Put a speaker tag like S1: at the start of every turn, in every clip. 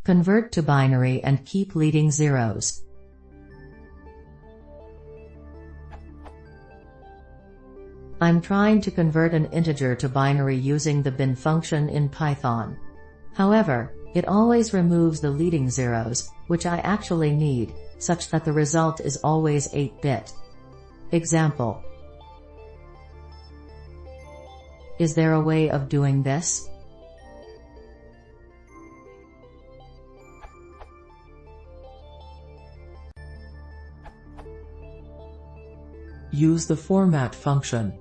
S1: Convert to binary and keep leading zeros. I'm trying to convert an integer to binary using the bin function in Python. However, it always removes the leading zeros, which I actually need, such that the result is always 8-bit. Example. Is there a way of doing this?
S2: Use the format function.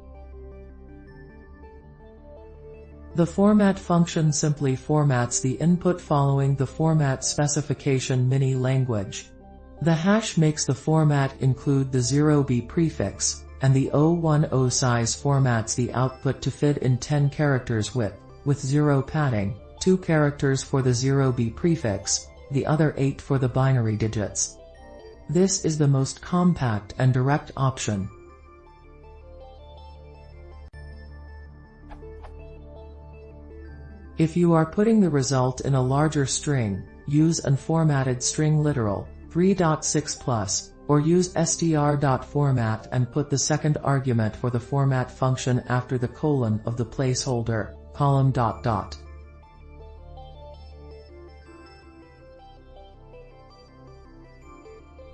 S2: The format function simply formats the input following the format specification Minnie language. The hash makes the format include the 0b prefix, and the 010 size formats the output to fit in 10 characters with 0 padding, 2 characters for the 0b prefix, the other 8 for the binary digits. This is the most compact and direct option. If you are putting the result in a larger string, use unformatted string literal 3.6+, or use str.format and put the second argument for the format function after the colon of the placeholder, column ...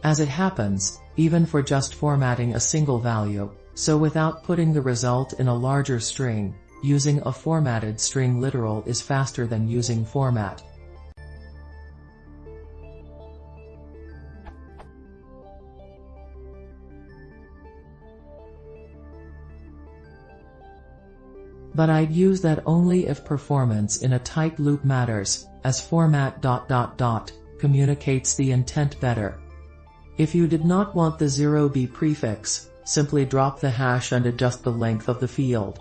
S2: As it happens, even for just formatting a single value, so without putting the result in a larger string, using a formatted string literal is faster than using format. But I'd use that only if performance in a tight loop matters, as format ... communicates the intent better. If you did not want the 0b prefix, simply drop the hash and adjust the length of the field.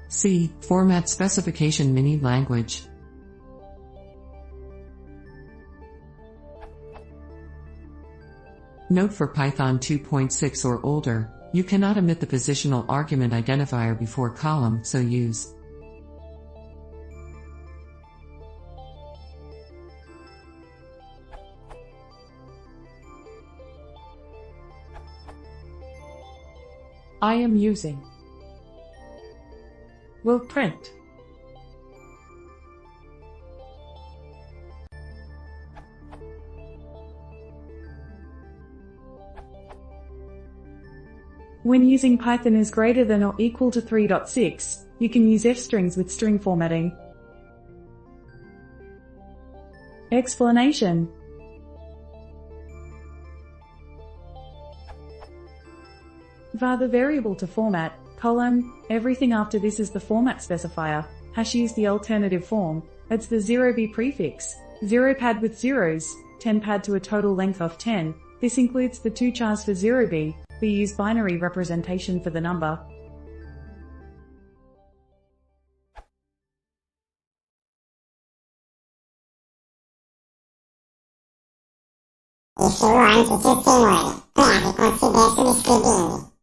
S3: C. Format specification Minnie language. Note: for Python 2.6 or older, you cannot omit the positional argument identifier before column, so use
S4: I am using will print. When using Python is greater than or equal to 3.6, you can use f-strings with string formatting. Explanation. var the variable to format, column, everything after this is the format specifier, hash use the alternative form, adds the 0b prefix, 0 pad with zeros, 10 pad to a total length of 10, this includes the 2 chars for 0b, we use binary representation for the number.
S5: If you want to see more, claro, considere se iscrivendo.